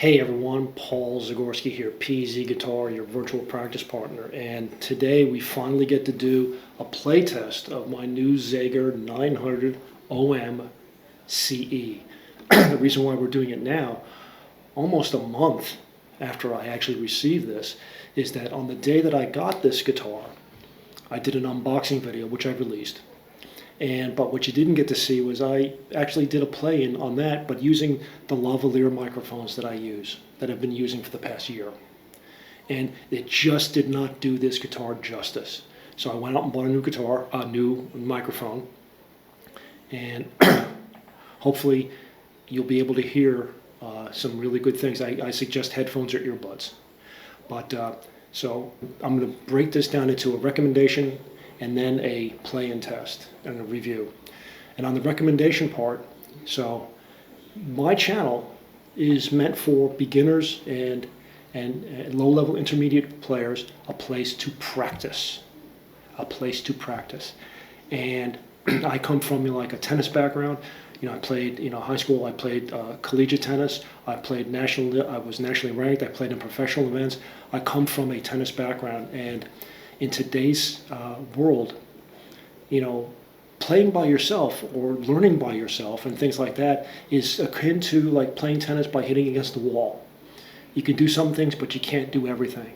Hey everyone, Paul Zagorski here, PZ Guitar, your virtual practice partner, and today we finally get to do a play test of my new Zager ZAD900OM-CE. The reason why we're doing it now, almost a month after I actually received this, is that on the day that I got this guitar, I did an unboxing video, which I released. But what you didn't get to see was I actually did a play-in on that, but using the lavalier microphones that I use, that I've been using for the past year. And it just did not do this guitar justice. So I went out and bought a new guitar, a new microphone, and hopefully you'll be able to hear some really good things. I suggest headphones or earbuds. So I'm going to break this down into a recommendation and then a play-in test and a review. And on the recommendation part, so my channel is meant for beginners and low-level intermediate players, a place to practice. And I come from like a tennis background. I played, high school, I played collegiate tennis. I was nationally ranked. I played in professional events. I come from a tennis background, and in today's world, playing by yourself or learning by yourself and things like that is akin to like playing tennis by hitting against the wall. You can do some things, but you can't do everything.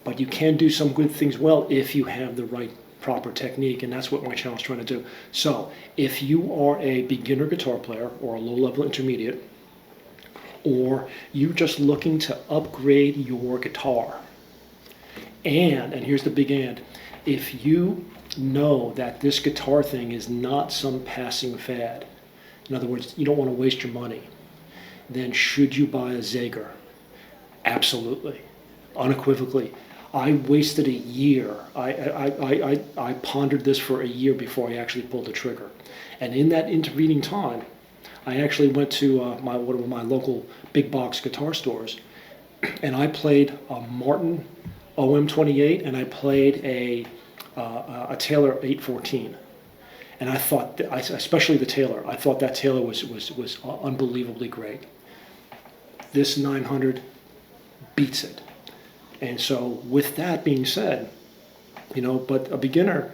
But you can do some good things well if you have the right proper technique, and that's what my channel is trying to do. So if you are a beginner guitar player or a low-level intermediate, or you're just looking to upgrade your guitar, and here's the big and, if you know that this guitar thing is not some passing fad, in other words, you don't want to waste your money, then should you buy a Zager? Absolutely, unequivocally. I wasted a year. I pondered this for a year before I actually pulled the trigger. And in that intervening time, I actually went to one of my local big box guitar stores, and I played a Martin OM28, and I played a Taylor 814, and I thought, especially the Taylor, I thought that Taylor was unbelievably great. This 900 beats it. And so with that being said, but a beginner,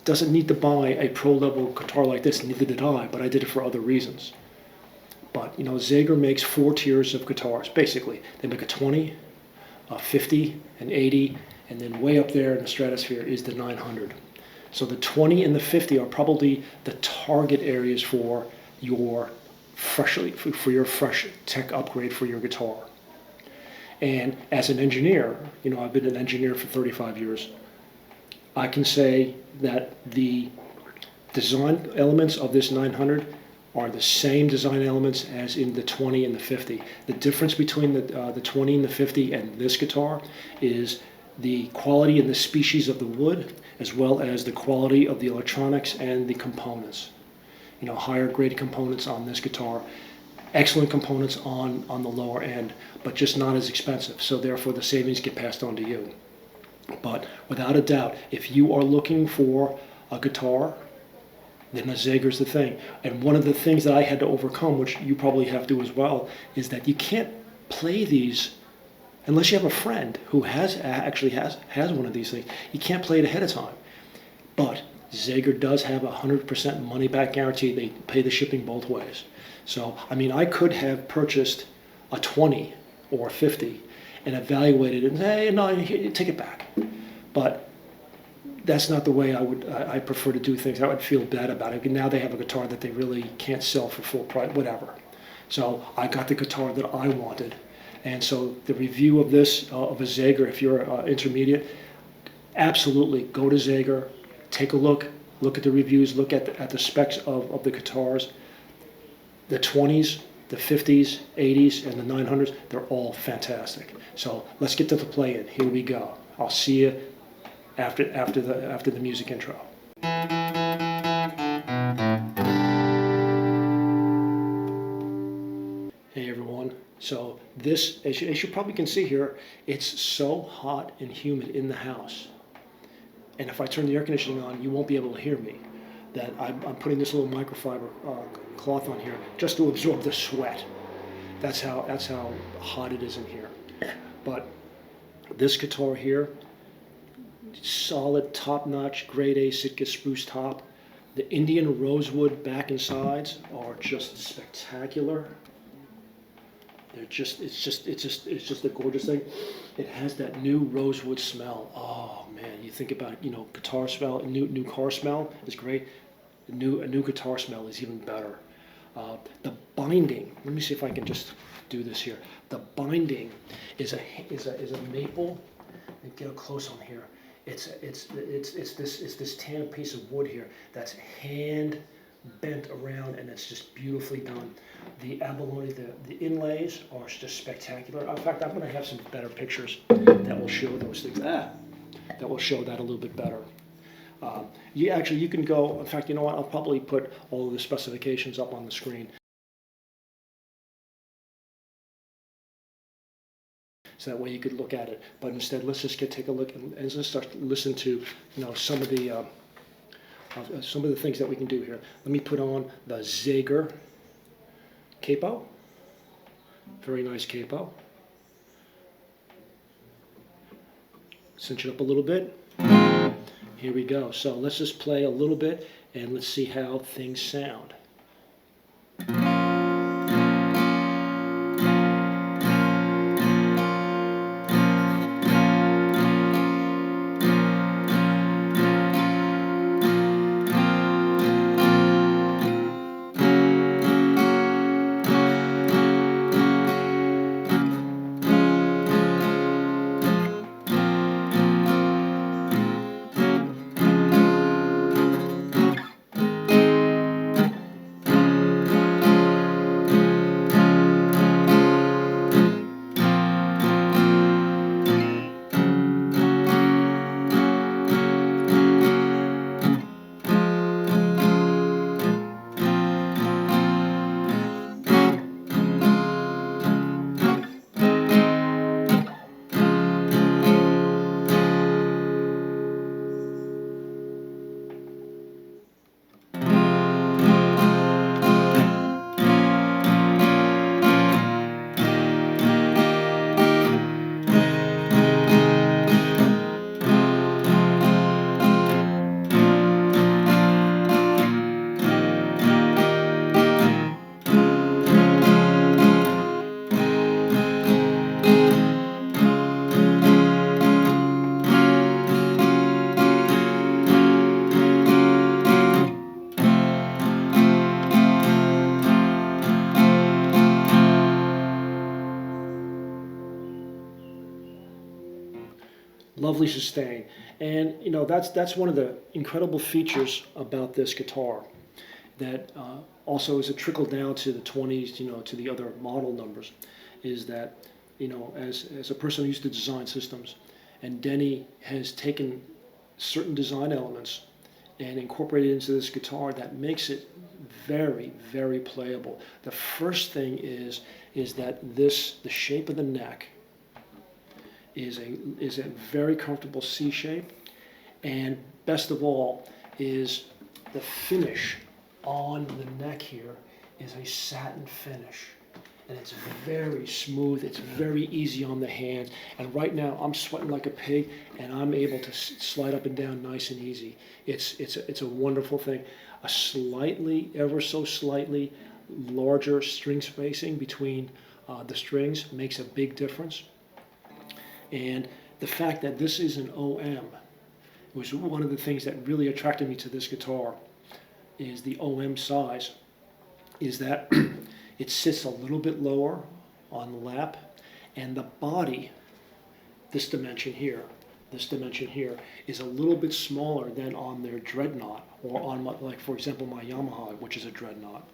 doesn't need to buy a pro-level guitar like this, neither did I, but I did it for other reasons. But, Zager makes 4 tiers of guitars, basically. They make a 20, a 50, an 80, and then way up there in the stratosphere is the 900. So the 20 and the 50 are probably the target areas for your fresh tech upgrade for your guitar. And as an engineer, I've been an engineer for 35 years, I can say that the design elements of this 900 are the same design elements as in the 20 and the 50. The difference between the 20 and the 50 and this guitar is the quality and the species of the wood, as well as the quality of the electronics and the components. Higher grade components on this guitar, excellent components on the lower end, but just not as expensive. So therefore the savings get passed on to you. But without a doubt, if you are looking for a guitar, then a Zager's the thing. And one of the things that I had to overcome, which you probably have to as well, is that you can't play these unless you have a friend who actually has one of these things. You can't play it ahead of time. But Zager does have a 100% money back guarantee. They pay the shipping both ways. So, I could have purchased a 20 or a 50 and evaluated it and say, hey, no, take it back. But that's not the way I prefer to do things. I would feel bad about it. Now they have a guitar that they really can't sell for full price, whatever. So I got the guitar that I wanted. And so the review of this, of a Zager, if you're intermediate, absolutely go to Zager, take a look at the reviews, look at the specs of the guitars. The 20s, the 50s, 80s, and the 900s, they're all fantastic. So let's get to the play-in. Here we go. I'll see you after the music intro. Hey everyone. So this, as you probably can see here, it's so hot and humid in the house. And if I turn the air conditioning on, you won't be able to hear me. That I'm putting this little microfiber cloth on here just to absorb the sweat. That's how hot it is in here. But this guitar here, solid, top-notch, grade A Sitka spruce top. The Indian rosewood back and sides are just spectacular. It's just a gorgeous thing. It has that new rosewood smell. Oh man, you think about, you know, guitar smell, new car smell is great. A new guitar smell is even better. The binding. Let me see if I can just do this here. The binding is a maple. And get up close on here. It's this tan piece of wood here that's hand bent around, and it's just beautifully done. The abalone, the inlays are just spectacular. In fact, I'm going to have some better pictures that will show those things. That will show that a little bit better. You can go. In fact, you know what? I'll probably put all of the specifications up on the screen, so that way you could look at it. But instead, let's just take a look and let's start to listen to, you know, some of the things that we can do here. Let me put on the Zager capo. Very nice capo. Cinch it up a little bit. Here we go. So let's just play a little bit and let's see how things sound. Lovely sustain. And you know, that's one of the incredible features about this guitar that also is a trickle down to the 20s, you know, to the other model numbers, is that, you know, as a person who used to design systems, and Denny has taken certain design elements and incorporated into this guitar that makes it very, very playable. The first thing is that the shape of the neck is a very comfortable C shape, and best of all is the finish on the neck here is a satin finish, and it's very smooth. It's very easy on the hands, and right now I'm sweating like a pig, and I'm able to slide up and down nice and easy. It's a wonderful thing. A slightly, ever so slightly larger string spacing between the strings makes a big difference. And the fact that this is an OM was one of the things that really attracted me to this guitar, is the OM size, is that it sits a little bit lower on the lap, and the body, this dimension here, is a little bit smaller than on their Dreadnought, or on, like for example, my Yamaha, which is a Dreadnought.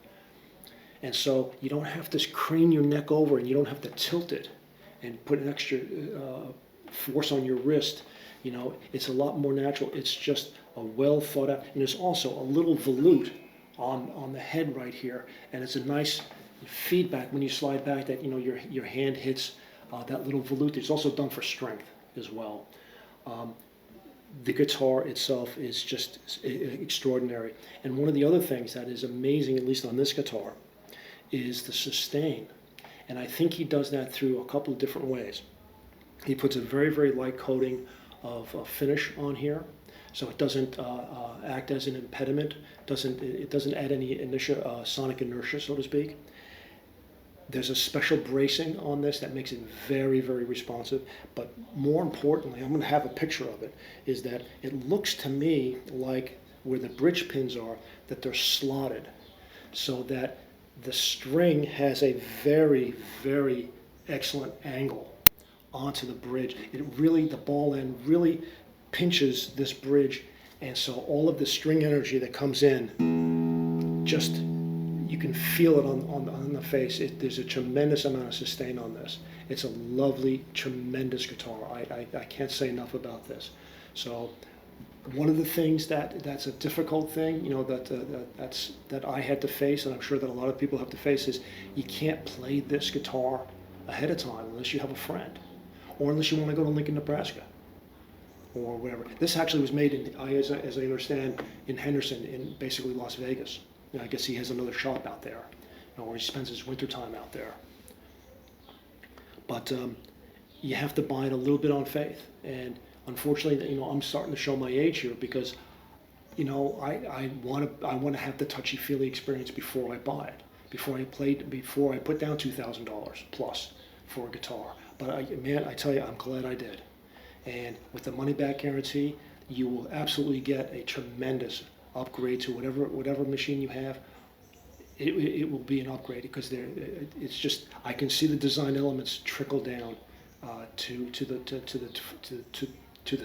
And so you don't have to crane your neck over, and you don't have to tilt it and put an extra force on your wrist. You know, it's a lot more natural. It's just a well thought out, and there's also a little volute on the head right here, and it's a nice feedback when you slide back that, you know, your hand hits that little volute. It's also done for strength as well. The guitar itself is just extraordinary, and one of the other things that is amazing, at least on this guitar, is the sustain. And I think he does that through a couple of different ways. He puts a very, very light coating of finish on here, so it doesn't act as an impediment. It doesn't add any sonic inertia, so to speak. There's a special bracing on this that makes it very, very responsive. But more importantly, I'm going to have a picture of it, is that it looks to me like where the bridge pins are, that they're slotted, so that the string has a very, very excellent angle onto the bridge. The ball end really pinches this bridge, and so all of the string energy that comes in, just, you can feel it on the face. There's a tremendous amount of sustain on this. It's a lovely, tremendous guitar. I can't say enough about this. So one of the things that's a difficult thing, that I had to face, and I'm sure that a lot of people have to face, is you can't play this guitar ahead of time unless you have a friend, or unless you want to go to Lincoln, Nebraska, or whatever. This actually was made as I understand, in Henderson, in basically Las Vegas. I guess he has another shop out there, or he spends his winter time out there. But you have to buy it a little bit on faith, and unfortunately, I'm starting to show my age here, because I want to have the touchy-feely experience before I buy it, before I put down $2,000 plus for a guitar. But man, I tell you, I'm glad I did. And with the money-back guarantee, you will absolutely get a tremendous upgrade to whatever machine you have. It will be an upgrade, because it's just, I can see the design elements trickle down to the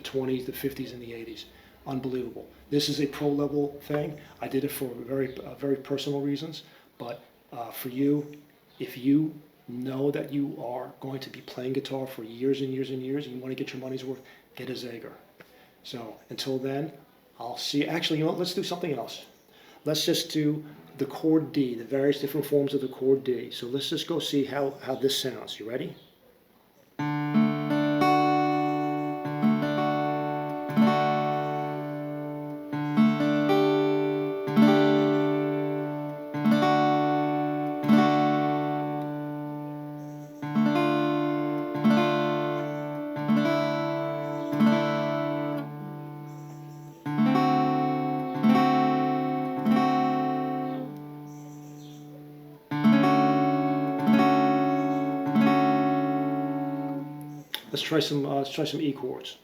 20s, the 50s, and the 80s. Unbelievable. This is a pro level thing. I did it for very personal reasons, but for you, if you know that you are going to be playing guitar for years and years and years, and you want to get your money's worth, get a Zager. So until then, I'll see. Actually, let's do something else. Let's just do the chord D, the various different forms of the chord D. So let's just go see how this sounds. You ready? Let's try some E chords.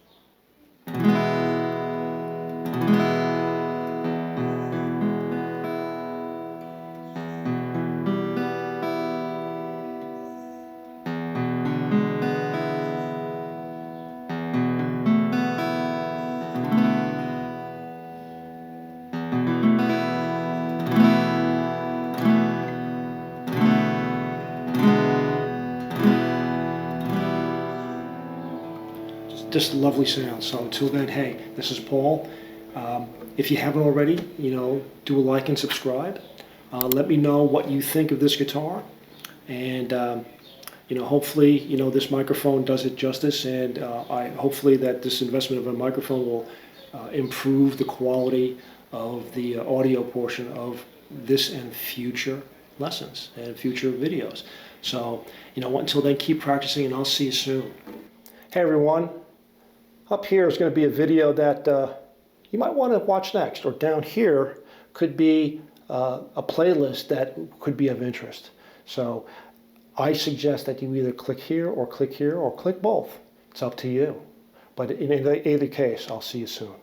Just lovely sound. So until then, hey, this is Paul. If you haven't already, do a like and subscribe. Let me know what you think of this guitar, and hopefully, this microphone does it justice, and hopefully that this investment of a microphone will improve the quality of the audio portion of this and future lessons and future videos. So, until then, keep practicing, and I'll see you soon. Hey everyone. Up here is going to be a video that you might want to watch next, or down here could be a playlist that could be of interest. So I suggest that you either click here, or click both. It's up to you. But in either case, I'll see you soon.